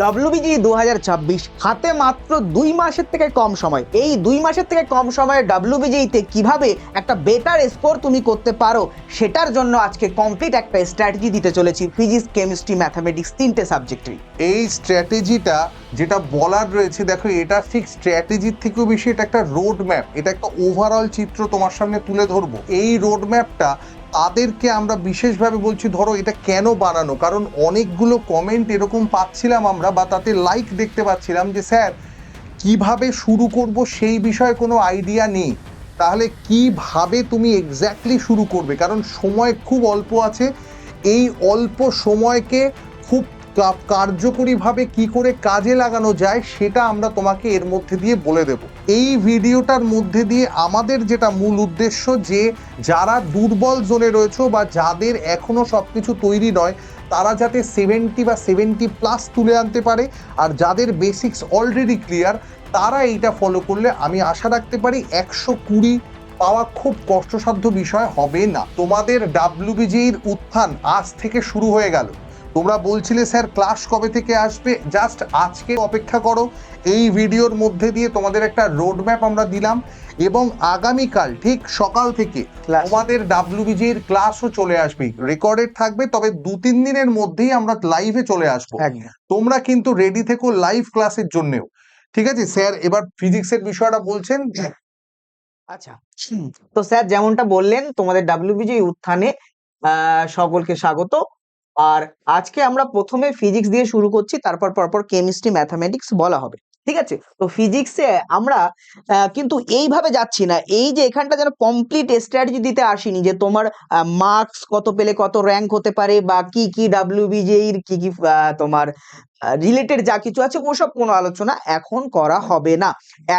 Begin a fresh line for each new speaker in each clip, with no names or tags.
WBG 2026 হাতে মাত্র 2 মাসের থেকে কম সময়। এই 2 মাসের থেকে কম সময়ে WBG-তে কিভাবে একটা বেটার স্কোর তুমি করতে পারো সেটার জন্য আজকে কমপ্লিট একটা স্ট্র্যাটেজি দিতে চলেছি ফিজিক্স, কেমিস্ট্রি, ম্যাথামেটিক্স 3টে সাবজেক্টই।
এই স্ট্র্যাটেজিটা যেটা বলার রয়েছে, দেখো এটা ঠিক স্ট্র্যাটেজির থেকেও বেশি এটা একটা রোড ম্যাপ, এটা একটা ওভারঅল চিত্র তোমার সামনে তুলে ধরবো। এই রোড ম্যাপটা তাদেরকে আমরা বিশেষভাবে বলছি, ধরো এটা কেন বানানো, কারণ অনেকগুলো কমেন্ট এরকম পাচ্ছিলাম আমরা বা তাতে লাইক দেখতে পাচ্ছিলাম যে স্যার কিভাবে শুরু করব সেই বিষয়ে কোনো আইডিয়া নেই। তাহলে কিভাবে তুমি এক্স্যাক্টলি শুরু করবে, কারণ সময় খুব অল্প আছে। এই অল্প সময়কে খুব কার্যকরীভাবে কি করে কাজে লাগানো যায় সেটা আমরা তোমাকে এর মধ্যে দিয়ে বলে দেব। এই ভিডিওটার মধ্যে দিয়ে আমাদের যেটা মূল উদ্দেশ্য, যে যারা দুর্বল জোনে রয়েছে বা যাদের এখনো সবকিছু তৈরি নয়, তারা যাতে 70 বা 70+ তুলে আনতে পারে, আর যাদের বেসিক্স অলরেডি ক্লিয়ার তারা এইটা ফলো করলে আমি আশা রাখতে পারি 120 পাওয়া খুব কষ্টসাধ্য বিষয় হবে না। তোমাদের WBG-র উত্থান আজ থেকে শুরু হয়ে গেল। তোমরা বলছিলে স্যার ক্লাস কবে থেকে আসবে, জাস্ট আজকে অপেক্ষা করো। এই ভিডিওর মধ্যে দিয়ে তোমাদের একটা রোড ম্যাপ আমরা দিলাম এবং আগামীকাল ঠিক সকাল থেকে তোমাদের WBG-র ক্লাসও চলে আসবে, রেকর্ডেড থাকবে, তবে 2-3 দিনের মধ্যেই আমরা লাইভে চলে আসবো। তোমরা কিন্তু রেডি থেকো লাইভ ক্লাসের জন্যও, ঠিক আছে? স্যার এবার ফিজিক্সের বিষয়টা বলছেন।
আচ্ছা, তো স্যার যেমনটা বললেন তোমাদের WBG উত্থানে সকলকে স্বাগত। আর আজকে আমরা প্রথমে ফিজিক্স দিয়ে শুরু করছি, তারপর পরপর কেমিস্ট্রি, ম্যাথামেটিক্স বলা হবে, ঠিক আছে? তো ফিজিক্সে আমরা কিন্তু এইভাবে যাচ্ছি না, এই যে এখানটা যেন কমপ্লিট স্ট্র্যাটেজি দিতে আসিনি যে তোমার মার্কস কত পেলে কত র্যাঙ্ক হতে পারে বা কি কি WBG-র কি কি তোমার রিলেটেড যা কিছু আছে ওসব কোনো আলোচনা এখন করা হবে না।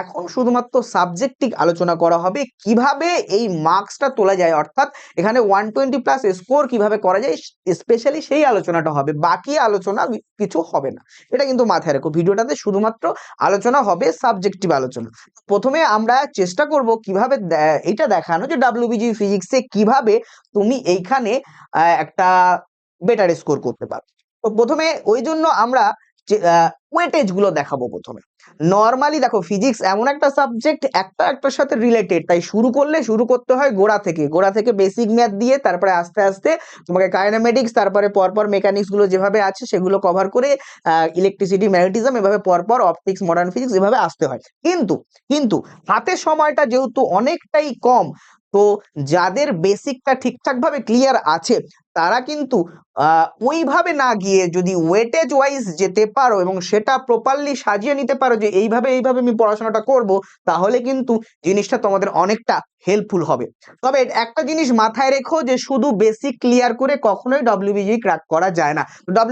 এখন শুধুমাত্র সাবজেক্টিভ আলোচনা করা হবে, কিভাবে এই মার্কসটা তোলা যায়, অর্থাৎ এখানে 120+ স্কোর কিভাবে করা যায় স্পেশালি সেই আলোচনাটা হবে, বাকি আলোচনা কিছু হবে না। এটা কিন্তু মাথায় রাখো, ভিডিওটাতে শুধুমাত্র আলোচনা হবে সাবজেক্টিভ আলোচনা। প্রথমে আমরা চেষ্টা করব কিভাবে এটা দেখানো যে WBG ফিজিক্সে কিভাবে তুমি এইখানে একটা বেটার স্কোর করতে পারো। তো প্রথমে ওই জন্য আমরা ওয়েটেজ গুলো দেখাবো। প্রথমে নর্মালি দেখো, ফিজিক্স এমন একটা সাবজেক্ট একটা একটার সাথে রিলেটেড, তাই শুরু করতে হয় গোড়া থেকে বেসিক ম্যাথ দিয়ে, তারপরে আস্তে আস্তে তোমাকে কাইনেমেটিক্স, তারপরে পরপর মেকানিক্স গুলো যেভাবে আছে সেগুলো কভার করে ইলেকট্রিসিটি, ম্যাগনেটিজম, এভাবে পরপর অপটিক্স, মডার্ন ফিজিক্স এভাবে আসতে হয়। কিন্তু হাতে সময়টা যেহেতু অনেকটাই কম, তো যাদের বেসিকটা ঠিকঠাক ভাবে ক্লিয়ার আছে তারা কিন্তু ওইভাবে না গিয়ে যদি ওয়েটেজ ওয়াইজ যেতে পারো এবং সেটা প্রপারলি সাজিয়ে নিতে পারো যে এইভাবে আমি পড়াশোনাটা করব, তাহলে কিন্তু জিনিসটা তোমাদের অনেকটা হেল্পফুল হবে। তবে একটা জিনিস মাথায় রেখো যে শুধু বেসিক ক্লিয়ার করে কখনোই WBG ক্র্যাক করা যায় না।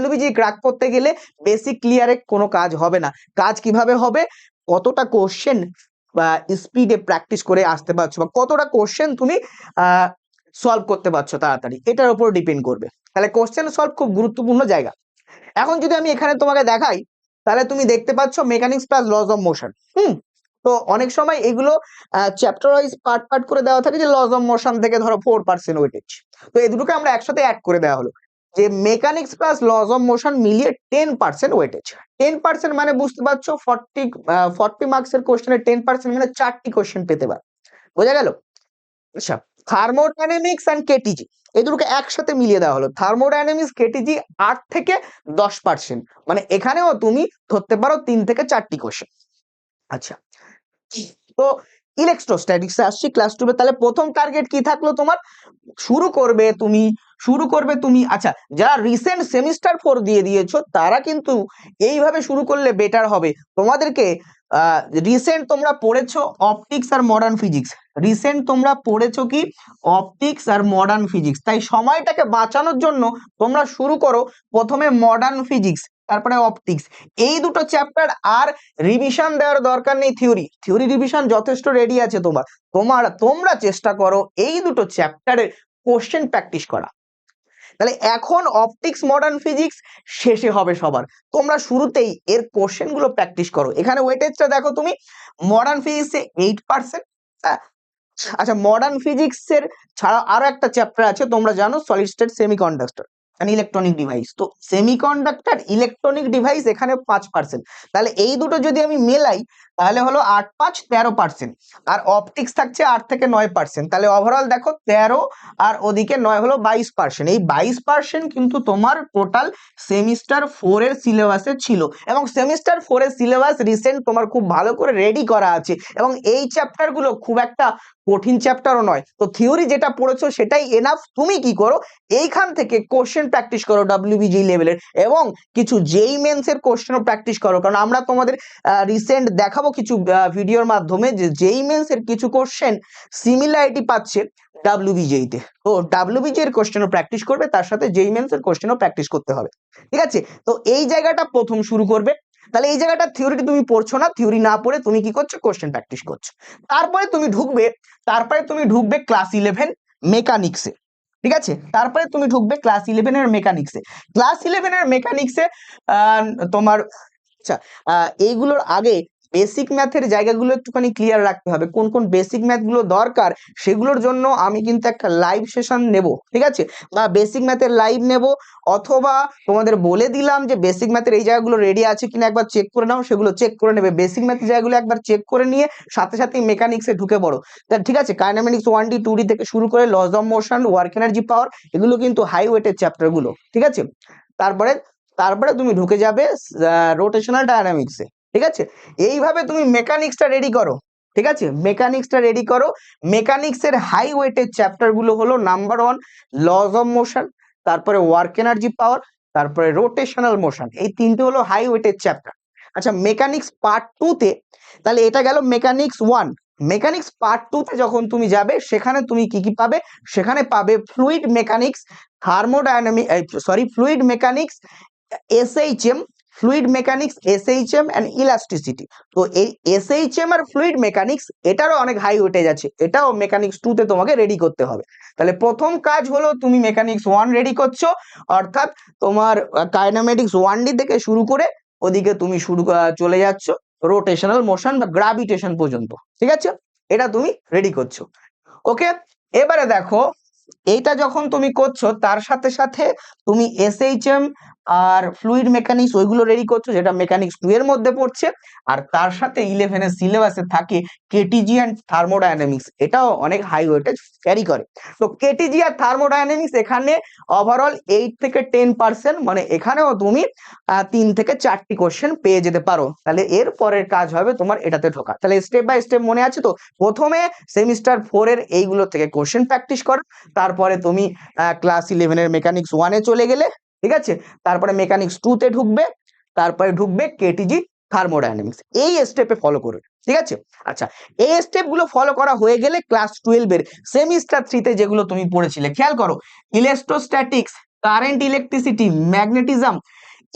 WBG ক্র্যাক করতে গেলে বেসিক ক্লিয়ারে কোনো কাজ হবে না। কাজ কিভাবে হবে, কতটা কোশ্চেন বা স্পিডে প্র্যাকটিস করে আসতে পারছো বা কতটা কোশ্চেন তুমি সলভ করতে পারছো তাড়াতাড়ি, এটার উপর ডিপেন্ড করবে। তাহলে কোশ্চেন সলভ খুব গুরুত্বপূর্ণ জায়গা। এখন যদি আমি এখানে তোমাকে দেখাই, তাহলে তুমি দেখতে পাচ্ছ mechanics plus lodge of motion. তো অনেক সময় এগুলো চ্যাপ্টার ওয়াইজ পার্ট করে দেওয়া থাকে, যে লজ অফ মোশন থেকে ধরো 4% ওয়েটেজ, তো এই দুটোকে আমরা একসাথে অ্যাড করে দেওয়া হলো যে mechanics plus lodge of motion মিলিয়ে 10% ওয়েটেজ। 10% মানে বুঝতে পারছো 40 মার্কসের কোশ্চেনে 10% মানে 4টি কোশ্চেন পেতে পারে, বোঝা গেল? আচ্ছা, থার্মোডাইনামিক্স এন্ড কেটিজি এই দুটোকে একসাথে মিলিয়ে দেওয়া হলো। থার্মোডাইনামিক্স, কেটিজি 8 থেকে 10%, মানে এখানেও তুমি ধরতে পারো 3 থেকে 4টি কোশ্চেন। আচ্ছা, তো ইলেকট্রোস্ট্যাটিক্সে আসছি ক্লাস 2 এ। তাহলে প্রথম টার্গেট কি থাকলো তোমার? শুরু করবে তুমি। আচ্ছা, যারা রিসেন্ট সেমিস্টার 4 দিয়ে দিয়েছো তারা কিন্তু এইভাবে শুরু করলে বেটার হবে। তোমাদেরকে রিসেন্ট তোমরা পড়েছো অপটিক্স আর মডার্ন ফিজিক্স, তাই সময়টাকে বাঁচানোর জন্য তোমরা শুরু করো প্রথমে মডার্ন ফিজিক্স, তারপরে অপটিক্স, এই দুটো চ্যাপ্টার। আর রিভিশন দেওয়ার দরকার নেই, থিওরি রিভিশন যথেষ্ট রেডি আছে তোমরা চেষ্টা করো এই দুটো চ্যাপ্টারের কোশ্চেন প্র্যাকটিস করা। তাহলে এখন অপটিক্স, মডার্ন ফিজিক্স শেষে হবে সবার, তোমরা শুরুতেই এর কোশ্চেন গুলো প্র্যাকটিস করো। এখানে ওয়েটেজটা দেখো তুমি, মডার্ন ফিজিক্সে 8%। আচ্ছা, মডার্ন ফিজিক্সের ছাড়া আরো একটা চ্যাপ্টার আছে তোমরা জানো, solid state semiconductor. An electronic device. তো সেমিকন্ডাক্টর ইলেকট্রনিক ডিভাইস এখানে 5%। তাহলে এই দুটো যদি আমি মেলাই তাহলে হলো 8 5 13%। আর অপটিক্স থাকছে 8 থেকে 9%। তাহলে ওভারঅল দেখো 13 আর ওদিকে 9 হলো 22%। এই 22% কিন্তু তোমার টোটাল সেমিস্টার 4 এর সিলেবাসে ছিল, এবং সেমিস্টার 4 এর সিলেবাস রিসেন্ট তোমার খুব ভালো করে রেডি করা আছে, এবং এই চ্যাপ্টার গুলো খুব একটা কঠিন চ্যাপ্টারও নয়। তো থিওরি যেটা পড়েছো সেটাই এনাফ। তুমি কি করো, এইখান থেকে কোশ্চেন প্র্যাকটিস করো ডব্লিউবিজি লেভেলের, এবং কিছু জেই মেন্স এর কোশ্চেনও প্র্যাকটিস করো, কারণ আমরা তোমাদের রিসেন্ট দেখাবো কিছু ভিডিওর মাধ্যমে যে জেই মেন্স এর কিছু কোশ্চেন সিমিলারিটি পাচ্ছে ডাব্লিউবিজেই তে। তো ডাব্লিউবিজি এর কোশ্চেনও প্র্যাকটিস করবে, তার সাথে জেই মেন্স এর কোশ্চেনও প্র্যাকটিস করতে হবে, ঠিক আছে? তো এই জায়গাটা প্রথম শুরু করবে। তাহলে এই জায়গাটা থিওরিটি তুমি পড়ছো না, থিওরি না পড়ে তুমি কি করছো, কোশ্চেন প্র্যাকটিস করছো। তারপরে তুমি ঢুকবে ক্লাস 11 মেকানিক্সে, ঠিক আছে? তারপরে তুমি ঢুকবে ক্লাস 11 এর মেকানিক্সে। ক্লাস 11 এর মেকানিক্সে তোমার, আচ্ছা, এইগুলোর আগে বেসিক ম্যাথের জায়গাগুলো একটুখানি ক্লিয়ার রাখতে হবে, কোন কোন বেসিক ম্যাথ গুলো দরকার। সেগুলোর জন্য আমি কিন্তু একটা লাইভ সেশন নেব, ঠিক আছে? বা বেসিক ম্যাথের লাইভ নেব, অথবা তোমাদের বলে দিলাম যে বেসিক ম্যাথের এই জায়গাগুলো রেডি আছে কিনা একবার চেক করে নাও, সেগুলো চেক করে নেবে। বেসিক ম্যাথের জায়গাগুলো একবার চেক করে নিয়ে সাথে সাথেই মেকানিক্সে ঢুকে পড়ো। ঠিক আছে? কাইনেমেটিক্স 1D 2D থেকে শুরু করে laws of motion, work energy, power, এগুলো কিন্তু হাই ওয়েটের চ্যাপ্টার গুলো, ঠিক আছে? তারপরে তারপরে তুমি ঢুকে যাবে রোটেশনাল ডায়নামিক্সে, ঠিক আছে? এইভাবে তুমি মেকানিক্সটা রেডি করো, ঠিক আছে? মেকানিক্সটা রেডি করো। মেকানিক্সের হাই ওয়েটের চ্যাপ্টার গুলো হলো নাম্বার 1 লস অফ মোশন, তারপরে ওয়ার্ক এনার্জি, পাওয়ার, তারপরে রোটেশনাল মোশন। এই তিনটে হলো হাই ওয়েটের চ্যাপ্টার। আচ্ছা, মেকানিক্স পার্ট 2 তে, তাহলে এটা গেল মেকানিক্স 1। মেকানিক্স পার্ট 2 তে যখন তুমি যাবে সেখানে তুমি কি কি পাবে? সেখানে পাবে fluid mechanics, thermodynamic, fluid mechanics, SHM, fluid mechanics, SHM and elasticity. তো এই এসএইচএম আর ফ্লুইড মেকানিক্স এটারও অনেক হাই ওয়েটেজ আছে, এটাও মেকানিক্স 2 তে তোমাকে রেডি করতে হবে। তাহলে প্রথম কাজ হলো তুমি মেকানিক্স 1 রেডি করছো, অর্থাৎ তোমার কাইনেমেটিক্স 1D থেকে শুরু করে ওদিকে তুমি চলে যাচ্ছ রোটেশনাল মোশন বা গ্রাভিটেশন পর্যন্ত, ঠিক আছে? এটা তুমি রেডি করছো, ওকে? এবারে দেখো, এইটা যখন তুমি করছো তার সাথে সাথে তুমি এসএইচএম আর ফ্লুইড মেকানিক্স ওইগুলো রেডি করছো, যেটা মেকানিক্স 2 এর মধ্যে পড়ছে। আর তার সাথে 11 এর সিলেবাসে থাকে কেটিজি অ্যান্ড থার্মোডায়নামিক্স, এটাও অনেক হাই ওয়েটেজ ক্যারি করে। তো কেটিজি আর থার্মোডায়নামিক্স এখানে ওভারঅল 8 থেকে 10%, মানে এখানেও তুমি 3 থেকে 4টি কোশ্চেন পেয়ে যেতে পারো। তাহলে এর পরের কাজ হবে তোমার এটাতে ঢোকা। তাহলে স্টেপ বাই স্টেপ মনে আছে তো? প্রথমে সেমিস্টার 4 এর এইগুলো থেকে কোশ্চেন প্র্যাকটিস করো, তারপরে তুমি ক্লাস 11 এর মেকানিক্স 1 এ চলে গেলে, ঠিক আছে? তারপরে মেকানিক্স 2 তে ঢুকবে, তারপরে ঢুকবে কেটিজি থার্মোডায়নামিক্স। এই স্টেপে ফলো করবে, ঠিক আছে? আচ্ছা, এই স্টেপ গুলো ফলো করা হয়ে গেলে ক্লাস 12 এর সেমিস্টার 3 তে যেগুলো তুমি পড়েছিলে, খেয়াল করো, electrostatics, current, electricity, magnetism,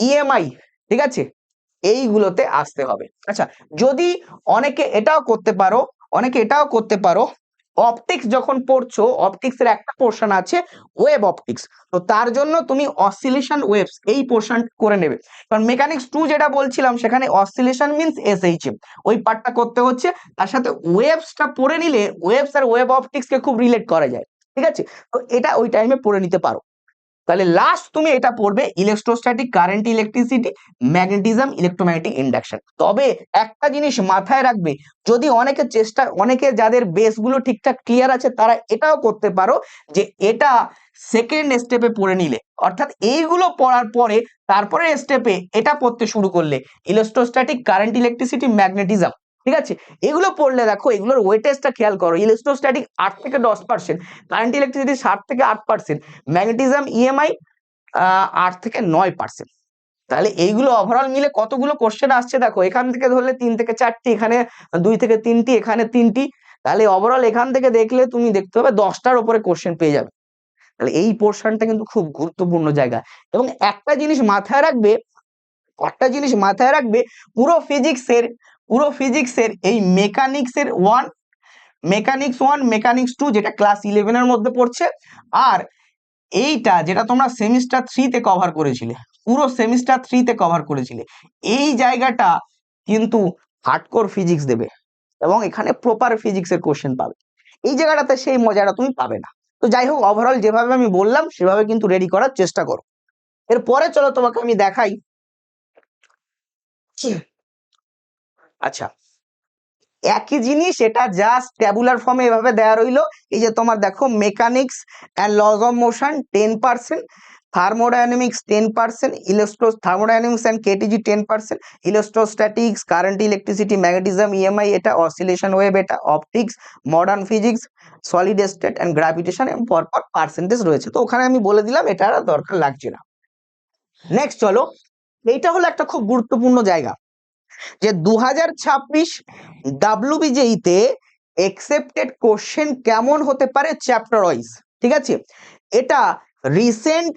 EMI, ঠিক আছে? এইগুলোতে আসতে হবে। আচ্ছা, যদি অনেকে এটাও করতে পারো, অপটিক্স যখন পড়ছো, অপটিক্সের একটা পোর্শন আছে ওয়েভ অপটিক্স, তো তার জন্য তুমি অসিলেশন ওয়েভস এই পোর্শন করে নেবে। কারণ মেকানিক্স 2 যেটা বলছিলাম সেখানে অসিলেশন মিন্স এসএইচএম, ওই পার্টটা করতে হচ্ছে। তার সাথে ওয়েভসটা পড়ে নিলে ওয়েভস আর ওয়েভ অপটিক্স কে খুব রিলেট করা যায়, ঠিক আছে? তো এটা ওই টাইমে পড়ে নিতে পারো। তাহলে লাস্ট তুমি এটা পড়বে electrostatic, current, electricity, magnetism, electromagnetic induction. তবে একটা জিনিস মাথায় রাখবে, যদি অনেকে যাদের বেস গুলো ঠিকঠাক ক্লিয়ার আছে তারা এটাও করতে পারো যে এটা সেকেন্ড স্টেপে পড়ে নিলে, অর্থাৎ এইগুলো পড়ার পরে তারপরে স্টেপে এটা পড়তে শুরু করলে, ইলেকট্রোস্ট্যাটিক, কারেন্ট, ইলেকট্রিসিটি, ম্যাগনেটিজম, ঠিক আছে? এগুলো পড়লে দেখো এগুলোর ওয়েটেজটা খেয়াল করো, ইলেকট্রোস্ট্যাটিক 8 থেকে 10%, কারেন্ট ইলেকট্রিসিটি 7 থেকে 8%, ম্যাগনেটিজম ইএমআই 8 থেকে 9%। তাহলে এইগুলো ওভারঅল মিলে কতগুলো কোশ্চেন আসছে দেখো, এখান থেকে ধরলে 3 থেকে 4টি, এখানে 2 থেকে 3টি, এখানে 3টি। তাহলে ওভারঅল এখান থেকে দেখলে তুমি দেখতে হবে 10টার উপরে কোশ্চেন পেয়ে যাবে। তাহলে এই পোর্শনটা কিন্তু খুব গুরুত্বপূর্ণ জায়গা। এবং একটা জিনিস মাথায় রাখবে, পুরো ফিজিক্সের এই মেকানিক্স 1, মেকানিক্স 2 যেটা ক্লাস 11 এর মধ্যে পড়ছে, আর এইটা যেটা তোমরা সেমিস্টার 3 তে কভার করেছিলে, পুরো সেমিস্টার 3 তে কভার করেছিলে, এই জায়গাটা কিন্তু হার্ডকোর ফিজিক্স দেবে, এবং এখানে প্রপার ফিজিক্সের কোশ্চেন পাবে। এই জায়গাটাতে সেই মজাটা তুমি পাবে না। তো যাই হোক, ওভারঅল যেভাবে আমি বললাম সেভাবে কিন্তু রেডি করার চেষ্টা করো। এরপরে চলো তোমাকে আমি দেখাই। আচ্ছা, একই জিনিস, এটা জাস্ট ট্যাবুলার ফর্মে এভাবে দেওয়া রইলো। এই যে তোমার দেখো mechanics and laws of motion 10%, thermodynamics 10%, thermodynamics and KTG 10%, electrostatics, current, electricity, magnetism, EMI এটা, অসিলেশন ওয়েভ এটা, optics, modern physics, solid state and gravitation, এবং পরপর পার্সেন্টেজ রয়েছে। তো ওখানে আমি বলে দিলাম, এটা আর দরকার লাগছে না। নেক্সট চলো, এইটা হলো একটা খুব গুরুত্বপূর্ণ জায়গা, যে 2026 ডাব্লিউবিজেইতে এক্সেপ্টেড কোশ্চেন কেমন হতে পারে চ্যাপ্টার ওয়াইজ। ঠিক আছে, এটা রিসেন্ট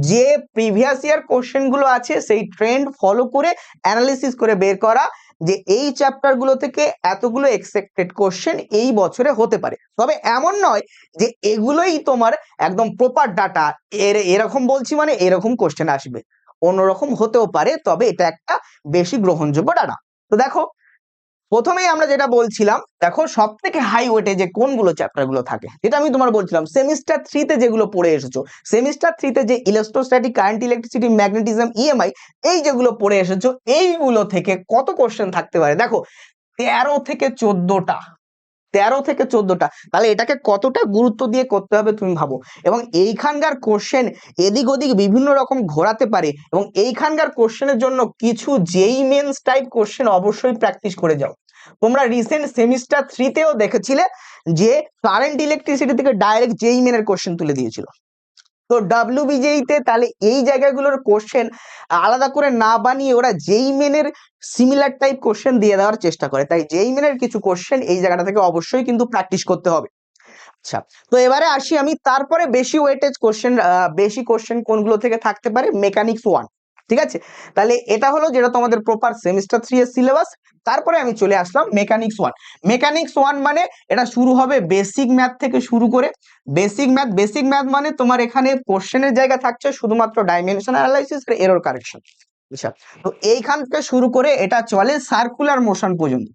যে প্রিভিয়াস ইয়ার কোশ্চেন গুলো আছে সেই ট্রেন্ড ফলো করে অ্যানালিসিস করে বের করা, যে এই চ্যাপ্টার গুলো থেকে এতগুলো এক্সপেক্টেড কোশ্চেন এই বছরে হতে পারে। তবে এমন নয় যে এগুলোই তোমার একদম প্রপার ডাটা, এরকম বলছি মানে এরকম কোশ্চেন আসবে, অন্যরকম হতেও পারে, তবে এটা একটা বেশি গ্রহণযোগ্য ডাটা। তো দেখো, প্রথমেই আমরা যেটা বলছিলাম, দেখো সব থেকে হাই ওয়েটেজে কোনগুলো চ্যাপ্টার গুলো থাকে, যেটা আমি তোমার বলছিলাম সেমিস্টার 3তে যেগুলো পড়ে এসেছো, সেমিস্টার 3তে যে electrostatic, current, electricity, magnetism, EMI, এই যেগুলো পড়ে এসেছো, এইগুলো থেকে কত কোশ্চেন থাকতে পারে? দেখো 13 থেকে 14টা। তাহলে এটাকে কতটা গুরুত্ব দিয়ে করতে হবে তুমি ভাবো। এবং এইখানকার কোশ্চেন এদিক ওদিক বিভিন্ন রকম ঘোরাতে পারে, এবং এইখানকার কোশ্চেনের জন্য কিছু যেই মেন্স টাইপ কোশ্চেন অবশ্যই প্র্যাকটিস করে যাও। তোমরা রিসেন্ট সেমিস্টার 3তেও দেখেছিলে যে কারেন্ট, ইলেকট্রিসিটি থেকে ডাইরেক্ট যেই মেনের কোশ্চেন তুলে দিয়েছিল। তো ডাব্লিউবিজেইতে তাহলে এই জায়গাগুলোর কোশ্চেন আলাদা করে না বানিয়ে ওরা যেই মেনের সিমিলার টাইপ কোশ্চেন দিয়ে দেওয়ার চেষ্টা করে, তাই যেই মেনের কিছু কোশ্চেন এই জায়গাটা থেকে অবশ্যই কিন্তু প্র্যাকটিস করতে হবে। আচ্ছা, তো এবারে আসি আমি, তারপরে বেশি ওয়েটেজ কোশ্চেন, বেশি কোশ্চেন কোনগুলো থেকে থাকতে পারে? মেকানিক্স 1। ঠিক আছে, তাহলে এটা হলো যেটা তোমাদের প্রপার সেমিস্টার 3 এর সিলেবাস। তারপরে আমি চলে আসলাম মেকানিক্স 1। মেকানিক্স 1 মানে এটা শুরু হবে বেসিক ম্যাথ থেকে শুরু করে। বেসিক ম্যাথ মানে তোমার এখানে কোশ্চেনের জায়গা থাকছে শুধুমাত্র ডাইমেনশন অ্যানালাইসিস আর এরর কারেকশন। আচ্ছা, তো এইখান থেকে শুরু করে এটা চলে সার্কুলার মোশন পর্যন্ত।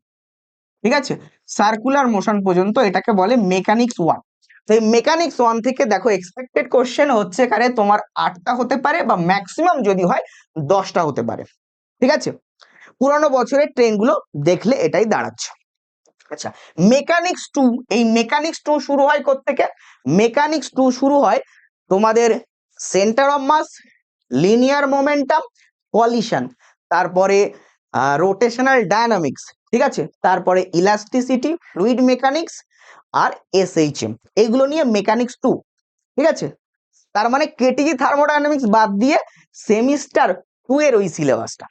ঠিক আছে, সার্কুলার মোশন পর্যন্ত এটাকে বলে মেকানিক্স 1। তো এই মেকানিক্স 1 থেকে দেখো এক্সপেক্টেড কোশ্চেন হচ্ছে এখানে তোমার 8টা হতে পারে, বা ম্যাক্সিমাম যদি হয় 10টা হতে পারে। ঠিক আছে, পুরানো বছরের ট্রেনগুলো দেখলে এটাই দাঁড়াচ্ছে। আচ্ছা, মেকানিক্স 2, এই মেকানিক্স 2 শুরু হয় কোত্থেকে? মেকানিক্স 2 শুরু হয় তোমাদের centre of mass, linear momentum, collision, তারপরে রোটেশনাল ডায়নামিক্স। ঠিক আছে, তারপরে ইলাস্টিসিটি, ফ্লুইড মেকানিক্স আর এসএইচএম, এগুলো নিয়ে মেকানিক্স 2। ঠিক আছে, তার মানে কেটিজি থার্মোডায়নামিক্স বাদ দিয়ে সেমিস্টার 2 এর ওই সিলেবাসটা।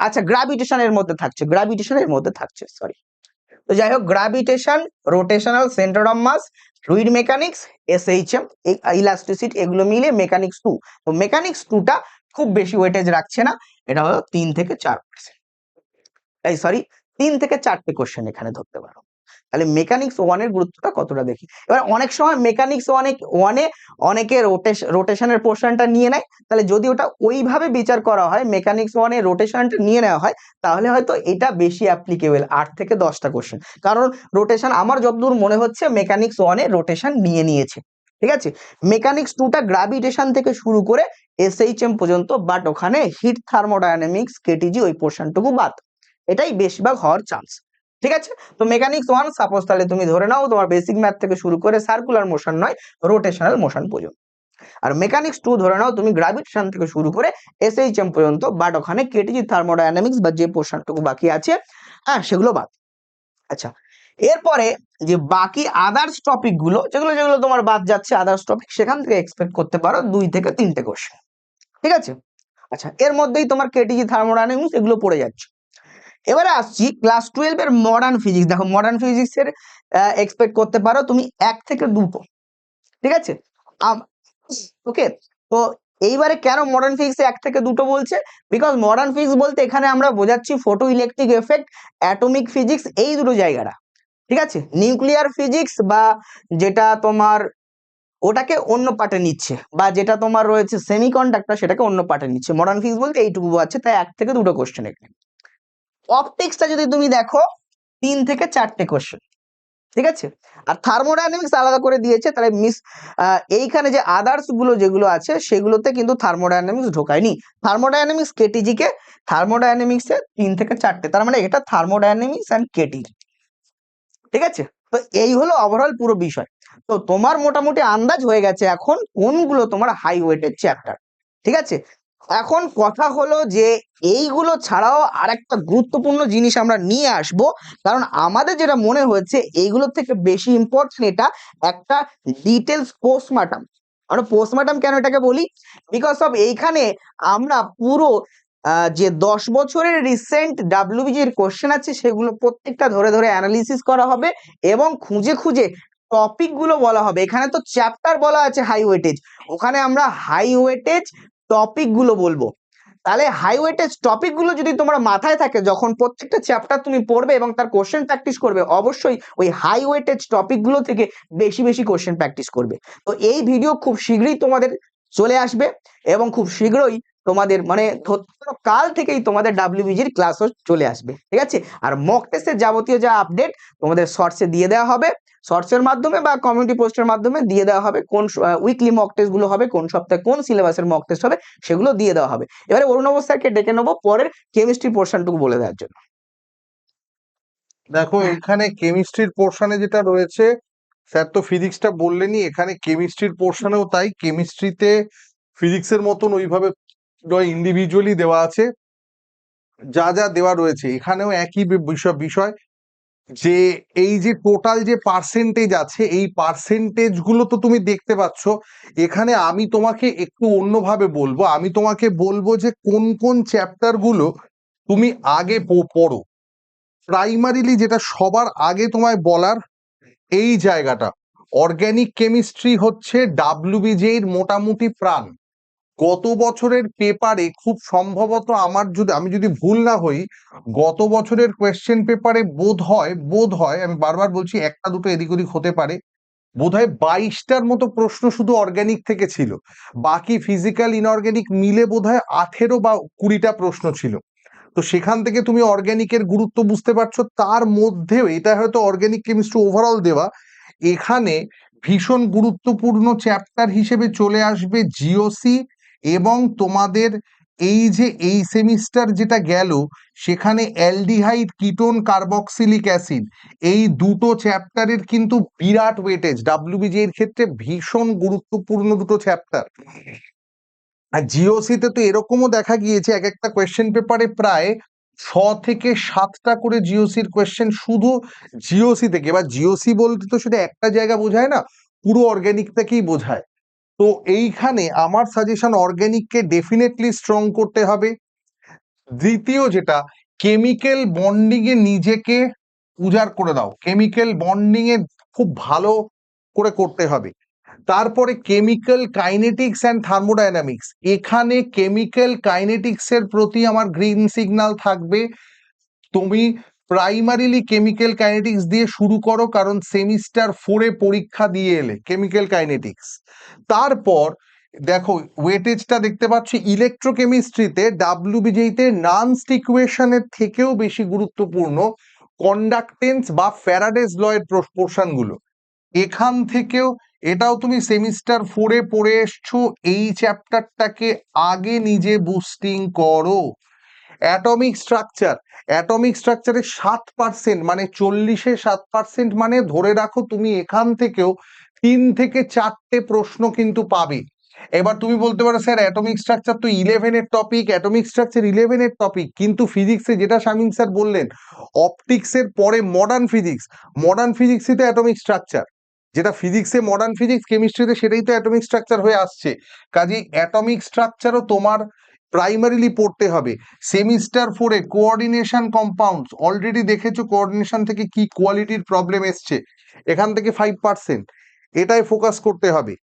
আচ্ছা, গ্র্যাভিটেশনের মধ্যে থাকছে সরি। তো যাই হোক, gravitation, rotational, centre of mass, fluid mechanics, SHM, elasticity, এগুলো মিলে মেকানিক্স 2। তো মেকানিক্স 2টা খুব বেশি ওয়েটেজ রাখছে না, এটা হলো 3 থেকে 4%, এই সরি 3 থেকে 4টে কোশ্চেন এখানে ধরতে পারো। তাহলে মেকানিক্স 1 এর গুরুত্বটা কতটা দেখি। এবার অনেক সময় মেকানিক্স 1 এ অনেকে রোটেশনের পোর্শনটা নিয়ে নেয়, তাহলে যদি ওটা ওইভাবে বিচার করা হয়, মেকানিক্স 1 এ রোটেশনটা নিয়ে নেওয়া হয়, তাহলে হয়তো এটা বেশি অ্যাপ্লিকেবল 8 থেকে 10টা কোশ্চেন। কারণ রোটেশন আমার যতদূর মনে হচ্ছে মেকানিক্স 1 এ রোটেশন নিয়েছে। ঠিক আছে, মেকানিক্স 2টা গ্র্যাভিটেশন থেকে শুরু করে এসএইচএম পর্যন্ত, বাট ওখানে হিট, থার্মোডায়নামিক্স, কেটিজি ওই পোর্শনটুকু বাদ, এটাই বেশিরভাগ হওয়ার চান্স। ঠিক আছে, তো মেকানিক্স 1 সাপোজ তাহলে তুমি ধরে নাও তোমার বেসিক ম্যাথ থেকে শুরু করে সার্কুলার মোশন নয়, রোটেশনাল মোশন পর্যন্ত। আর মেকানিক্স 2 ধরে নাও তুমি গ্র্যাভিটেশন থেকে শুরু করে এসএইচএম পর্যন্ত, বাট ওখানে কেটিজি, থার্মোডায়নামিক্স বা যে পোর্শনটুকু বাকি আছে, হ্যাঁ সেগুলো বাদ। আচ্ছা, এরপরে যে বাকি আদার্স টপিক গুলো, যেগুলো যেগুলো তোমার বাদ যাচ্ছে আদার্স টপিক, সেখান থেকে এক্সপেক্ট করতে পারো 2 থেকে 3টে কোশ্চেন। ঠিক আছে, আচ্ছা এর মধ্যেই তোমার কেটিজি, থার্মোডায়নামিক্স এগুলো পড়ে যাচ্ছে। এবারে আসছি ক্লাস 12 এর মডার্ন ফিজিক্স। দেখো মডার্ন ফিজিক্স এর এক্সপেক্ট করতে পারো তুমি 1 থেকে 2টো। ঠিক আছে, ওকে। তো এইবারে কেন মডার্ন ফিজিক্সে 1 থেকে 2টো বলছে? বিকজ মডার্ন ফিজিক্স বলতে এখানে আমরা বোঝাচ্ছি photo electric effect, atomic physics, এই দুটো জায়গাটা। ঠিক আছে, নিউক্লিয়ার ফিজিক্স বা যেটা তোমার ওটাকে অন্য পার্টে নিচ্ছে, বা যেটা তোমার রয়েছে সেমিকন্ডাক্টর সেটাকে অন্য পার্টে নিচ্ছে। মডার্ন ফিজিক্স বলতে এইটুকু আছে, তাই 1 থেকে 2টো কোশ্চেন এখানে। অপটিক্সটা যদি তুমি দেখো 3 থেকে 4টে কোশ্চেন। ঠিক আছে। আর থার্মোডাইনামিক্স আলাদা করে দিয়েছে, তাহলে এইখানে যে আদার্স গুলো যেগুলো আছে সেগুলোতে কিন্তু থার্মোডাইনামিক্স ঢোকায়নি। থার্মোডাইনামিক্স কেটিজি কে থার্মোডাইনামিক্সে 3 থেকে 4টে, তার মানে এটা থার্মোডাইনামিক্স এন্ড কেটিজি। ঠিক আছে, তো এই হলো ওভারঅল পুরো বিষয়। তো তোমার মোটামুটি আন্দাজ হয়ে গেছে এখন কোনগুলো তোমার হাই ওয়েটের চ্যাপ্টার। ঠিক আছে, এখন কথা হলো যে এইগুলো ছাড়াও আরেকটা গুরুত্বপূর্ণ জিনিস আমরা নিয়ে আসব, কারণ আমাদের যেটা মনে হয়েছে এইগুলোর থেকে বেশি ইম্পর্টেন্ট এটা একটা ডিটেলস পোস্টমার্টাম। আমরা পোস্টমার্টাম কেন এটাকে বলি, বিকজ অফ এইখানে আমরা পুরো যে 10 বছরের রিসেন্ট ডাব্লিউবিজির কোশ্চেন আছে সেগুলো প্রত্যেকটা ধরে ধরে অ্যানালিসিস করা হবে এবং খুঁজে খুঁজে টপিক গুলো বলা হবে। এখানে তো চ্যাপ্টার বলা আছে হাই ওয়েটেজ, ওখানে আমরা হাই ওয়েটেজ টপিক গুলো বলবো। তাহলে হাই ওয়েটেজ টপিক গুলো যদি তোমার মাথায় থাকে, যখন প্রত্যেকটা চ্যাপ্টার তুমি পড়বে এবং তার কোশ্চেন প্র্যাকটিস করবে, অবশ্যই ওই হাই ওয়েটেজ টপিক গুলো থেকে বেশি বেশি কোশ্চেন প্র্যাকটিস করবে। তো এই ভিডিও খুব শীঘ্রই তোমাদের চলে আসবে এবং খুব শীঘ্রই তোমাদের মানে ধরতে পারো কাল থেকেই তোমাদের ডাব্লিউবিজির ক্লাসও চলে আসবে। ঠিক আছে, আর মক টেস্টের যাবতীয় যা আপডেট তোমাদের শর্টসে দিয়ে দেওয়া হবে, শর্টসের মাধ্যমে বা কমিউনিটি পোস্টের মাধ্যমে দিয়ে দেওয়া হবে, কোন উইকলি মক টেস্ট গুলো হবে, কোন সপ্তাহে কোন সিলেবাসের মক টেস্ট হবে সেগুলো দিয়ে দেওয়া হবে। এবারে অরুণব স্যারকে ডেকে নেবো পরের কেমিস্ট্রি পোর্শনটুকু বলে দেওয়ার জন্য।
দেখো এখানে কেমিস্ট্রির পোর্শনে যেটা রয়েছে, স্যার তো ফিজিক্সটা বললেনই, এখানে কেমিস্ট্রির পোর্শনেও তাই। কেমিস্ট্রিতে ফিজিক্সের মতন ওইভাবে ইন্ডিভিজুয়ালি দেওয়া আছে, যা যা দেওয়া রয়েছে এখানেও একই বিষয় যে এই যে টোটাল যে পার্সেন্টেজ আছে এই পার্সেন্টেজ গুলো তো তুমি দেখতে পাচ্ছ। এখানে আমি তোমাকে একটু অন্যভাবে বলবো, আমি তোমাকে বলবো যে কোন কোন চ্যাপ্টার গুলো তুমি আগে পড়ো। প্রাইমারিলি যেটা সবার আগে তোমায় বলার এই জায়গাটা, অর্গানিক কেমিস্ট্রি হচ্ছে ডাব্লিউবিজের মোটামুটি প্রাণ। গত বছরের পেপারে খুব সম্ভবত আমি যদি ভুল না হই, গত বছরের কোয়েশ্চেন পেপারে বোধ হয় আমি বারবার বলছি একটা দুটো এদিক ওদিক হতে পারে, বোধহয় 22টার মতো প্রশ্ন শুধু অর্গানিক থেকে ছিল, বাকি ফিজিক্যাল ইনঅর্গানিক মিলে বোধহয় 18 বা 20টা প্রশ্ন ছিল। তো সেখান থেকে তুমি অর্গানিকের গুরুত্ব বুঝতে পারছো। তার মধ্যেও এটা হয়তো অর্গানিক কেমিস্ট্রি ওভারঅল দেওয়া, এখানে ভীষণ গুরুত্বপূর্ণ চ্যাপ্টার হিসেবে চলে আসবে জিওসি। এবং তোমাদের এই সেমিস্টার যেটা গেল সেখানে অ্যালডিহাইড কিটোন কার্বক্সিলিক অ্যাসিড এই দুটো চ্যাপ্টারের কিন্তু বিরাট ওয়েটেজ, ডাব্লিউবিজি এর ক্ষেত্রে ভীষণ গুরুত্বপূর্ণ দুটো চ্যাপ্টার। আর জিওসিতে তো এরকমও দেখা গিয়েছে এক একটা কোয়েশ্চেন পেপারে প্রায় 6 থেকে 7টা করে জিওসির কোয়েশ্চেন শুধু জিওসি থেকে। এবার জিওসি বলতে তো শুধু একটা জায়গা বোঝায় না, পুরো অর্গানিকটাকেই বোঝায়। তো এইখানে আমার সাজেশন অর্গানিককে ডেফিনেটলি স্ট্রং করতে হবে। দ্বিতীয় যেটা, কেমিক্যাল বন্ডিং এ নিজেকে উজাড় করে দাও, কেমিক্যাল বন্ডিং এ খুব ভালো করে করতে হবে। তারপরে কেমিক্যাল কাইনেটিক্স অ্যান্ড থার্মোডাইনামিক্স, এখানে কেমিক্যাল কাইনেটিক্স এর প্রতি আমার গ্রিন সিগন্যাল থাকবে। তুমি প্রাইমারিলি কেমিক্যাল কাইনেটিক্স দিয়ে শুরু করো, কারণ সেমিস্টার 4-এ পরীক্ষা দিয়ে এলে কেমিক্যাল কাইনেটিক্স। তারপর দেখো ওয়েটেজটা দেখতে পাচ্ছি ইলেকট্রোকেমিস্ট্রিতে ডাব্লিউবিজিতে নানস্ট ইকুয়েশনের থেকেও বেশি গুরুত্বপূর্ণ কন্ডাক্টেন্স বা ফ্যারাডেজ ল এর পোর্শন গুলো। এখান থেকেও এটাও তুমি সেমিস্টার 4-এ পড়ে এসছো, এই চ্যাপ্টারটাকে আগে নিজে বুস্টিং করো। অ্যাটমিক স্ট্রাকচারে 7% মানে 40-এ 7% মানে ধরে রাখো তুমি এখান থেকেও 3 থেকে 4টে প্রশ্ন কিন্তু পাবে। এবার তুমি বলতে পারো স্যার অ্যাটমিক স্ট্রাকচার তো 11-এর টপিক, অ্যাটমিক স্ট্রাকচার 11-এর টপিক, কিন্তু ফিজিক্সে যেটা শামীম স্যার বললেন, অপটিক্সের পরে মডার্ন ফিজিক্সই তো অ্যাটমিক স্ট্রাকচার। যেটা ফিজিক্সে মডার্ন ফিজিক্স, কেমিস্ট্রিতে সেটাই তো অ্যাটমিক স্ট্রাকচার হয়ে আসছে। কাজেই অ্যাটমিক স্ট্রাকচারও তোমার প্রাইমারিলি পড়তে হবে। সেমিস্টার 4-এ কোঅর্ডিনেশন কম্পাউন্ডস অলরেডি দেখেছো কোঅর্ডিনেশন থেকে কি কোয়ালিটির প্রবলেম এসছে, এখান থেকে 5%, এটাই ফোকাস করতে হবে।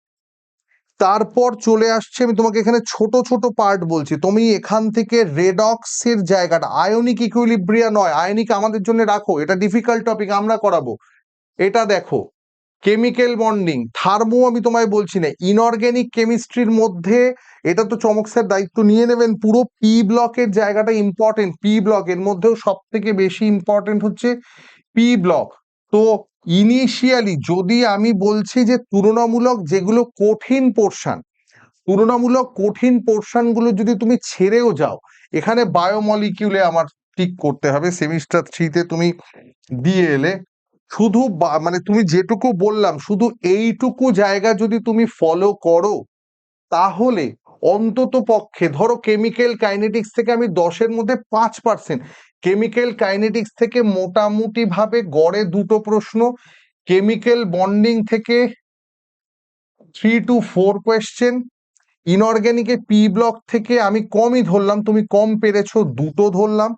তারপর চলে আসছে, আমি তোমাকে এখানে ছোট ছোট পার্ট বলছি, তুমি এখান থেকে রেডক্সের জায়গাটা, আয়নিক ইকুইলিব্রিয়া নয়, আয়নিক আমাদের জন্য রাখো, এটা ডিফিকাল্ট টপিক, আমরা করাবো। এটা দেখো কেমিক্যাল বন্ডিং, থার্মো আমি তোমায় বলছি না, ইনঅর্গানিক কেমিস্ট্রির মধ্যে এটা তো চমক স্যার দায়িত্ব নিয়ে নেবেন, পুরো পি ব্লকের জায়গাটা ইম্পর্টেন্ট। পি ব্লক এর মধ্যেও সব থেকে বেশি ইম্পর্টেন্ট হচ্ছে পি ব্লক। তো ইনিশিয়ালি যদি আমি বলছি যে তুলনামূলক যেগুলো কঠিন পোর্শন গুলো যদি তুমি ছেড়েও যাও, এখানে বায়োমলিকিউলে আমার ঠিক করতে হবে, সেমিস্টার 3-তে তুমি দিয়ে এলে, শুধু মানে তুমি যেটুকু বললাম শুধু এইটুকু জায়গা যদি তুমি ফলো করো, তাহলে অন্তত পক্ষে ধরো কেমিক্যাল কাইনেটিক্স থেকে আমি 10-এর মধ্যে 5%, কেমিক্যাল কাইনেটিক্স থেকে মোটামুটি ভাবে গড়ে 2টো প্রশ্ন, কেমিক্যাল বন্ডিং থেকে 3 to 4 কোয়েশ্চেন, ইনঅর্গ্যানিকে পি ব্লক থেকে আমি কমই ধরলাম, তুমি কম পেরেছো 2টো ধরলাম,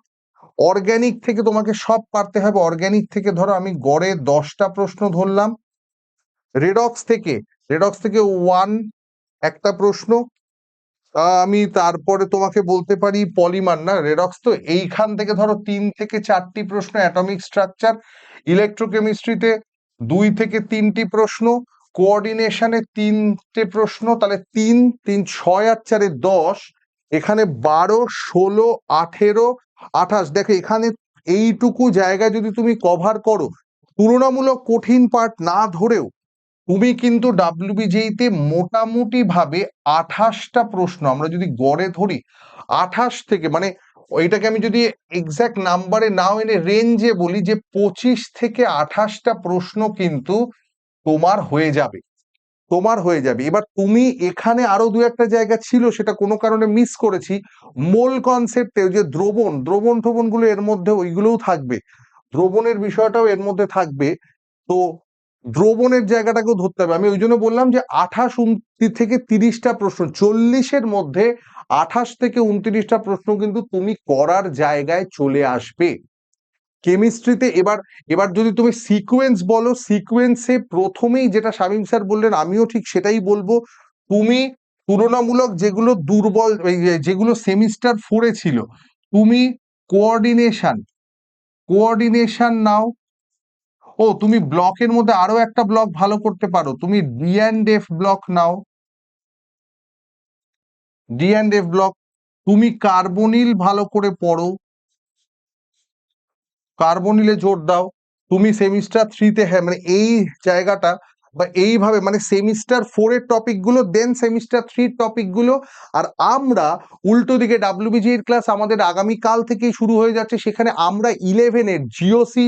অর্গ্যানিক থেকে তোমাকে সব পারতে হবে, অর্গ্যানিক থেকে ধরো আমি গড়ে 10টা প্রশ্ন ধরলাম, রেডক্স থেকে 1 একটা প্রশ্ন, আমি তারপরে তোমাকে বলতে পারি পলিমার না রেডক্স, তো এইখান থেকে ধরো 3 থেকে 4টি প্রশ্ন অ্যাটমিক স্ট্রাকচার, ইলেকট্রোকেমিস্ট্রিতে 2 থেকে 3টি প্রশ্ন, কোঅর্ডিনেশনে 3টে প্রশ্ন, তাহলে 3 3 6 আর 4 10, এখানে 12 16 18 28, দেখো এখানে এইটুকু জায়গা যদি তুমি কভার করো, তুলনামূলক কঠিন পার্ট না ধরেও তুমি কিন্তু ডাব্লিউবিজেইতে মোটামুটি ভাবে 28টা প্রশ্ন আমরা যদি গড়ে ধরি, 28 থেকে মানে ওইটাকে আমি যদি এক্সাক্ট নাম্বারে নাও এনে রেঞ্জে বলি যে 25 থেকে 28টা প্রশ্ন কিন্তু তোমার হয়ে যাবে। এবার তুমি এখানে আরো দু একটা জায়গা ছিল সেটা কোনো কারণে মিস করেছি, মোল কনসেপ্টে যে দ্রবণ ঠবণ গুলো এর মধ্যে ওইগুলোও থাকবে, দ্রবণের বিষয়টাও এর মধ্যে থাকবে, তো দ্রবণের জায়গাটাকেও ধরতে হবে। আমি ওই জন্য বললাম যে 28 থেকে 30টা প্রশ্ন, 40-এর মধ্যে 28 থেকে 29টা প্রশ্ন কিন্তু তুমি করার জায়গায় চলে আসবে। কেমিস্ট্রিতে এবার যদি তুমি সিকোয়েন্স বলো, সিকোয়েন্সে প্রথমেই যেটা শামীম স্যার বললেন আমিও ঠিক সেটাই বলবো, তুমি তুলনামূলক যেগুলো দুর্বল যেগুলো সেমিস্টার 4-এ ছিল, তুমি কোঅর্ডিনেশন নাও। ও তুমি ব্লকের মধ্যে আরো একটা ব্লক ভালো করতে পারো, তুমি ডি&এফ ব্লক নাও, ডি&এফ ব্লক, তুমি কার্বনিল ভালো করে পড়ো, কার্বনিলে জোর দাও, তুমি সেমিস্টার 3-তে হ্যাঁ মানে এই জায়গাটা বা এইভাবে মানে সেমিস্টার 4-এর টপিক গুলো দেন সেমিস্টার 3-র টপিক গুলো, আর আমরা উল্টো দিকে ডাব্লিউবিজি এর ক্লাস আমাদের আগামী কাল থেকেই শুরু হয়ে যাচ্ছে, সেখানে আমরা 11-এর জিওসি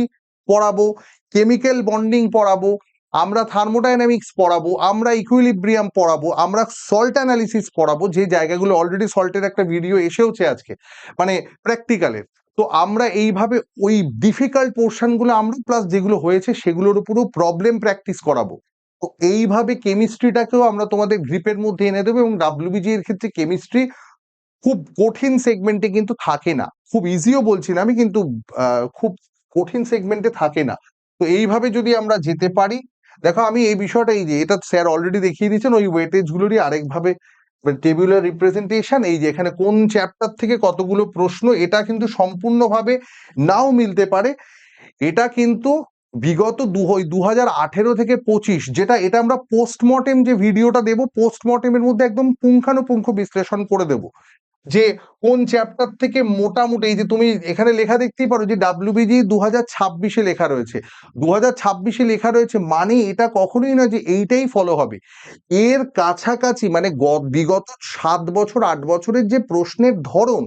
পড়াবো, কেমিক্যাল বন্ডিং পড়াবো, আমরা থার্মোডাইনামিক্স পড়াবো, আমরা ইকুইলিব্রিয়াম পড়াবো, আমরা সল্ট অ্যানালিসিস পড়াবো, যে জায়গাগুলো অলরেডি সল্টের একটা ভিডিও এসেওছে আজকে মানে প্র্যাকটিক্যালের, তো আমরা এইভাবে ওই ডিফিকাল্ট পোর্শন গুলো আমরা প্লাস যেগুলো হয়েছে সেগুলোর উপরও প্রবলেম প্র্যাকটিস করাবো। তো এইভাবে কেমিস্ট্রিটাকেও আমরা তোমাদের গ্রিপের মধ্যে এনে দেবো, এবং ডাব্লিউবিজি এর ক্ষেত্রে কেমিস্ট্রি খুব কঠিন সেগমেন্টে কিন্তু থাকে না, খুব ইজিও বলছি না আমি, কিন্তু খুব কঠিন সেগমেন্টে থাকে না। তো এইভাবে যদি আমরা যেতে পারি, দেখো আমি এই বিষয়টা এই যে এটা স্যার অলরেডি দেখিয়ে দিয়েছেন, ওই ওয়েটেজ গুলোরই আরেকভাবে টেবিউলার রিপ্রেজেন্টেশন, এই যে এখানে কোন চ্যাপ্টার থেকে কতগুলো প্রশ্ন, এটা কিন্তু সম্পূর্ণভাবে নাও মিলতে পারে, এটা কিন্তু বিগত 2018 থেকে 25, যেটা এটা আমরা পোস্টমর্টেম যে ভিডিওটা দেবো, পোস্টমর্টেমের মধ্যে একদম পুঙ্খানুপুঙ্খ বিশ্লেষণ করে দেবো, যে কোন চ্যাপ্টার থেকে মোটামুটি, এই যে তুমি এখানে লেখা দেখতেই পারো যে ডাব্লিউবিজি 2026-এ লেখা রয়েছে, 2026-এ লেখা রয়েছে মানে এটা কখনোই না যে এইটাই ফলো হবে, এর কাছাকাছি মানে বিগত 7 বছর 8 বছরের যে প্রশ্নের ধরন,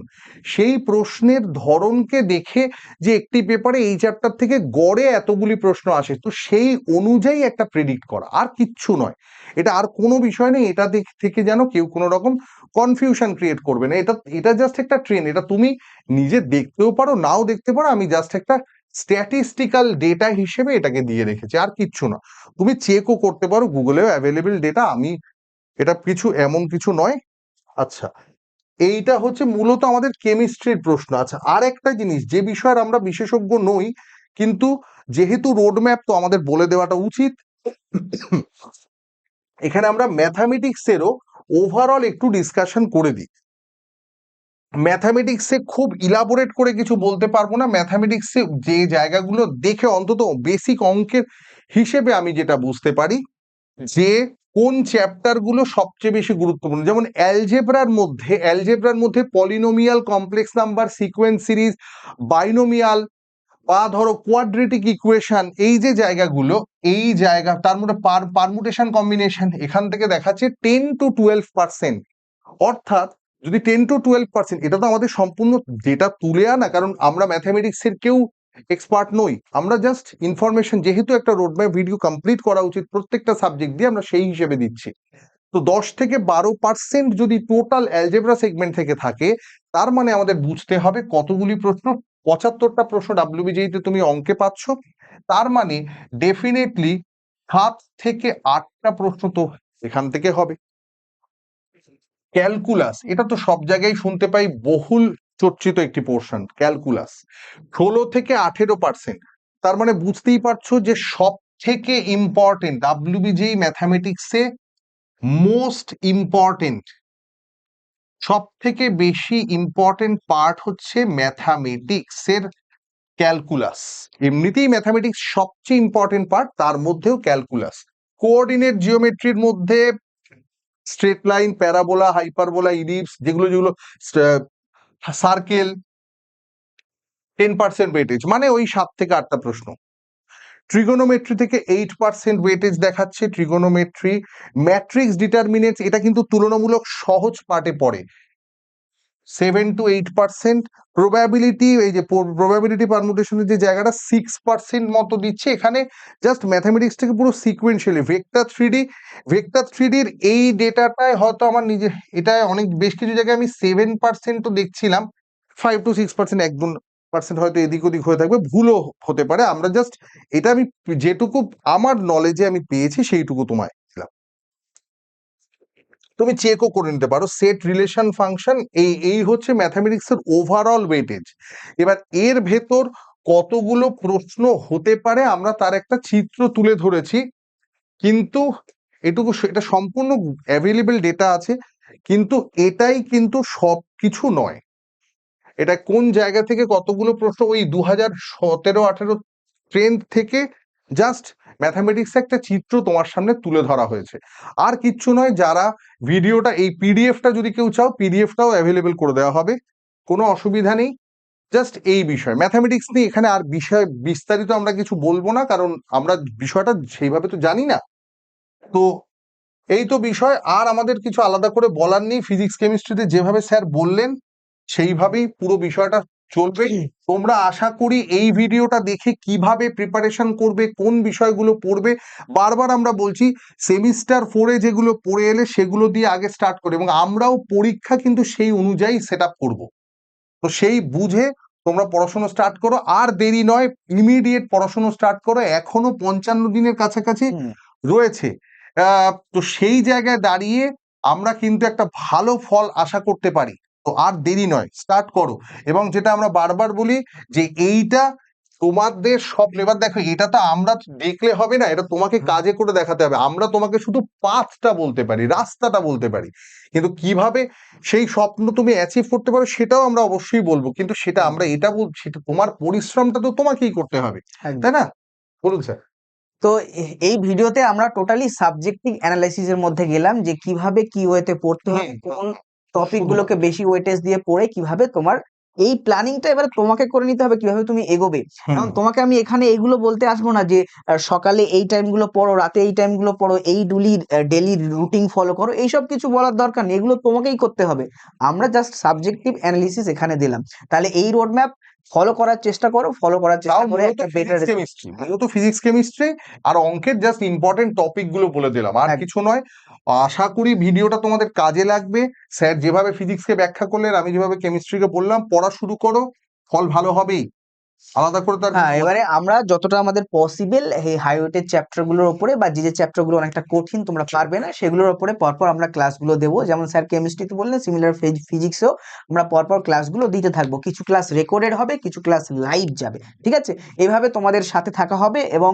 সেই প্রশ্নের ধরনকে দেখে যে একটি পেপারে এই চ্যাপ্টার থেকে গড়ে এতগুলি প্রশ্ন আসে, তো সেই অনুযায়ী একটা প্রেডিক্ট করা, আর কিচ্ছু নয়, এটা আর কোনো বিষয় নেই, এটা থেকে যেন কেউ কোনো রকম কনফিউশন ক্রিয়েট করবে না, এটা জাস্ট একটা ট্রেন, এটা তুমি নিজে দেখতেও পারো নাও দেখতে পারো, আমি জাস্ট একটা স্ট্যাটিস্টিক্যাল ডেটা হিসেবে এটাকে দিয়ে রেখেছি, আর কিচ্ছু না, তুমি চেকও করতে পারো, গুগলেও অ্যাভেলেবেল ডেটা, আমি এটা কিছু এমন কিছু নয়। আচ্ছা, এইটা হচ্ছে মূলত আমাদের কেমিস্ট্রির প্রশ্ন। আচ্ছা, আর একটা জিনিস যে বিষয়ের আমরা বিশেষজ্ঞ নই, কিন্তু যেহেতু রোডম্যাপ তো আমাদের বলে দেওয়াটা উচিত, এখানে আমরা ম্যাথামেটিক্সেরও ওভারঅল একটু ডিসকাশন করে দিই। ম্যাথামেটিক্সে খুব ইলাবোরেট করে কিছু বলতে পারবো না, ম্যাথামেটিক্সে যে জায়গাগুলো দেখে অন্তত বেসিক অঙ্কের হিসেবে আমি যেটা বুঝতে পারি, যে কোন চ্যাপ্টার গুলো সবচেয়ে বেশি গুরুত্বপূর্ণ, যেমন অ্যালজেব্রার মধ্যে polynomial, complex number, sequence series, binomial, বা ধরো কোয়াড্রেটিক ইকুয়েশন, এই যে জায়গাগুলো, এই জায়গা তার মধ্যে পারমুটেশন কম্বিনেশন, এখান থেকে দেখাচ্ছে 10 to 12%। অর্থাৎ যদি 10 to 12%, এটা তো আমাদের সম্পূর্ণ ডেটা তুলে আনা, কারণ আমরা ম্যাথামেটিক্সের কেউ এক্সপার্ট নই, আমরা জাস্ট ইনফরমেশন, যেহেতু একটা রোডম্যাপ ভিডিও কমপ্লিট করা উচিত প্রত্যেকটা সাবজেক্ট দিয়ে, আমরা সেই হিসেবে দিচ্ছি। তো 10 থেকে 12% যদি টোটাল অ্যালজেব্রা সেগমেন্ট থেকে থাকে, তার মানে আমাদের বুঝতে হবে কতগুলি প্রশ্ন, 75টা প্রশ্ন ডাব্লিউবিজিতে তুমি অঙ্কে পাচ্ছ, তার মানে ডেফিনেটলি 7 থেকে 8টা প্রশ্ন তো এখান থেকে হবে। ক্যালকুলাস, এটা তো সব জায়গায় শুনতে পাই, বহুল চর্চিত একটি পোর্শন ক্যালকুলাস, 16 থেকে 18%। তার মানে বুঝতেই পারছো যে সব থেকে ইম্পর্টেন্ট ডাব্লিউবিজি ম্যাথামেটিক্সে মোস্ট ইম্পর্টেন্ট, সব থেকে বেশি ইম্পর্টেন্ট পার্ট হচ্ছে ম্যাথামেটিক্সের ক্যালকুলাস। এমনিতেই ম্যাথামেটিক্স সবচেয়ে ইম্পর্টেন্ট পার্ট, তার মধ্যেও ক্যালকুলাস। কোঅর্ডিনেট জিওমেট্রির মধ্যে straight line, parabola, hyperbola, ellipse, যেগুলো যেগুলো সার্কেল, 10% ওয়েটেজ, মানে ওই 7 থেকে 8টা প্রশ্ন। ট্রিগোনোমেট্রি থেকে 8% ওয়েটেজ দেখাচ্ছে ট্রিগোনোমেট্রি। ম্যাট্রিক্স ডিটারমিনেন্টস, এটা কিন্তু তুলনামূলক সহজ পার্টে পড়ে, 7 to 8%। প্রবাবিলিটি, এই যে প্রবাবিলিটি পারমুটেশনের যে জায়গাটা 6% মতো দিচ্ছে, এখানে জাস্ট ম্যাথামেটিক্স থেকে পুরো সিকুয়েন্সিয়ালি ভেক্টর থ্রিডির এই ডেটাটায় হয়তো আমার নিজে, এটা অনেক বেশ কিছু জায়গায় আমি 7% তো দেখছিলাম, 5 to 6%, 1-2% হয়তো এদিক ওদিক হয়ে থাকবে, ভুলও হতে পারে। আমরা জাস্ট এটা আমি যেটুকু আমার নলেজে আমি পেয়েছি সেইটুকু তোমায় দিলাম, তুমি চেকও করে নিতে পারো। সেট রিলেশন ফাংশন, এই হচ্ছে ম্যাথামেটিক্সের ওভারঅল ওয়েটেজ। এবার এর ভেতর কতগুলো প্রশ্ন হতে পারে আমরা তার একটা চিত্র তুলে ধরেছি, কিন্তু এটা সম্পূর্ণ অ্যাভেলেবল ডেটা আছে, কিন্তু এটাই কিন্তু সবকিছু নয়। এটা কোন জায়গা থেকে কতগুলো প্রশ্ন, ওই 2017-18 ট্রেন্ড থেকে জাস্ট ম্যাথামেটিক্স একটা চিত্র তোমার সামনে তুলে ধরা হয়েছে, আর কিচ্ছু নয়। যারা ভিডিওটা, এই পিডিএফটা যদি কেউ চাও, পিডিএফটাও অ্যাভেলেবেল করে দেওয়া হবে, কোনো অসুবিধা নেই। জাস্ট এই বিষয় ম্যাথামেটিক্স নিয়ে এখানে আর বিষয় বিস্তারিত আমরা কিছু বলবো না, কারণ আমরা বিষয়টা সেইভাবে তো জানি না। তো এই তো বিষয়, আর আমাদের কিছু আলাদা করে বলার নেই। ফিজিক্স কেমিস্ট্রিতে যেভাবে স্যার বললেন সেইভাবেই পুরো বিষয়টা চলবে। তোমরা আশা করি এই ভিডিওটা দেখে কিভাবে প্রিপারেশন করবে, কোন বিষয়গুলো পড়বে, বারবার আমরা বলছি সেমিস্টার 4-এ যেগুলো পড়ে এলে সেগুলো দিয়ে আগে স্টার্ট করে, এবং আমরাও পরীক্ষা কিন্তু সেই অনুযায়ী সেট আপ করবো। তো সেই বুঝে তোমরা পড়াশোনা স্টার্ট করো, আর দেরি নয়, ইমিডিয়েট পড়াশোনা স্টার্ট করো, এখনো 55 দিনের কাছাকাছি রয়েছে। তো সেই জায়গায় দাঁড়িয়ে আমরা কিন্তু একটা ভালো ফল আশা করতে পারি। তো আর দেরি নয়, স্টার্ট করো। এবং যেটা আমরা বারবার বলি যে এইটা তোমাদের সব, এবার দেখো এটা তো আমরা দেখলে হবে না, এটা তোমাকে কাজে করে দেখাতে হবে। আমরা তোমাকে শুধু পাথটা বলতে পারি, রাস্তাটা বলতে পারি, কিন্তু কিভাবে সেই স্বপ্ন তুমি অ্যাচিভ করতে পারো সেটাও আমরা অবশ্যই বলবো, কিন্তু সেটা আমরা এটা বলছি, সেটা তোমার পরিশ্রমটা তো তোমাকেই করতে হবে, তাই না? বলুন স্যার।
তো এই ভিডিওতে আমরা টোটালি সাবজেক্টিভ অ্যানালাইসিস এর মধ্যে গেলাম, যে কিভাবে কি ওয়েতে পড়তে হবে, কোন টপিক গুলোকে বেশি ওয়েটেজ দিয়ে পড়ে কিভাবে তোমার এই প্ল্যানিংটা এবার তোমাকে করে নিতে হবে, কিভাবে তুমি এগোবে। এখন তোমাকে আমি এখানে এইগুলো বলতে আসবো না যে সকালে এই টাইম গুলো পড়ো, রাতে এই টাইম গুলো পড়ো, এই ডেলি রুটিন ফলো করো, এইসব কিছু বলার দরকার নেই, এগুলো তোমাকেই করতে হবে। আমরা জাস্ট সাবজেক্টিভ অ্যানালিসিস এখানে দিলাম। তাহলে এই রোড ম্যাপ ফলো করার চেষ্টা করো, ফলো করার
তাও
চেষ্টা করে
মূলত
একটা বেটার
ফিজিক্স কেমিস্ট্রি আর অঙ্কের জাস্ট ইম্পর্টেন্ট টপিক গুলো বলে দিলাম, আর কিছু নয়। আশা করি ভিডিওটা তোমাদের কাজে লাগবে। স্যার যেভাবে ফিজিক্সকে ব্যাখ্যা করলেন, আমি যেভাবে কেমিস্ট্রিকে বললাম, পড়া শুরু করো, ফল ভালো হবেই, আলাদা করে তার
হ্যাঁ, এবারে আমরা যতটা আমাদের পসিবল এই হাই ওয়েটেড চ্যাপ্টার গুলোর উপরে, বা যে চ্যাপ্টার গুলো অনেকটা কঠিন তোমরা পারবে না, সেগুলোর উপরে পরপর আমরা ক্লাসগুলো দেবো। যেমন স্যার কেমিস্ট্রিতে বললেন, সিমিলার ফিজিক্সেও আমরা পরপর ক্লাসগুলো দিতে থাকবো। কিছু ক্লাস রেকর্ডেড হবে, কিছু ক্লাস লাইভ যাবে, ঠিক আছে? এইভাবে তোমাদের সাথে থাকা হবে, এবং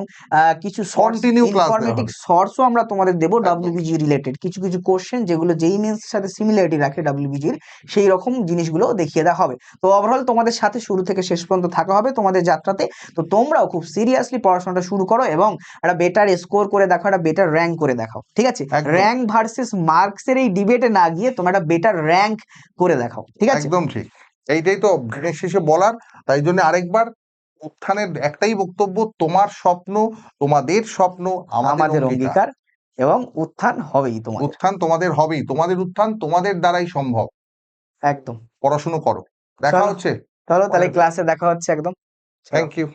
কিছু
কন্টিনিউ ক্লাস দেওয়া
ইনফরমেটিভ
হবে।
সোর্সও আমরা তোমাদের দেবো
একদম।
WBG related. কিছু কিছু কোশ্চেন যেগুলো যেই মেন্স সাথে সিমিলারিটি রাখে ডাব্লিউবিজির, সেই রকম জিনিসগুলো দেখিয়ে দেওয়া হবে। তো ওভারঅল তোমাদের সাথে শুরু থেকে শেষ পর্যন্ত থাকা হবে তোমাদের যাত্রাতে। তো তোমরাও খুব সিরিয়াসলি পড়াশোনাটা শুরু করো, এবং একটা বেটার স্কোর করে দেখো, একটা বেটার র্যাঙ্ক করে দেখাও, ঠিক আছে?
একদম।
র্যাঙ্ক ভার্সেস মার্কসের এই ডিবেটে না গিয়ে তোমরা একটা বেটার র্যাঙ্ক করে দেখাও, ঠিক আছে?
একদম ঠিক, এইটাই তো দিনের শেষে বলার। তাই জন্য আরেকবার উত্থানের একটাই বক্তব্য, তোমার স্বপ্ন, তোমাদের স্বপ্ন,
আমাদের অঙ্গীকার, এবং উত্থান হবেই তোমাদের।
উত্থান তোমাদের হবেই, তোমাদের উত্থান তোমাদের দ্বারাই সম্ভব।
একদম।
পড়াশুনো করো, দেখা
চলো
হচ্ছে।
চলো তাহলে ক্লাসে দেখা হচ্ছে একদম। চলো।
Thank you.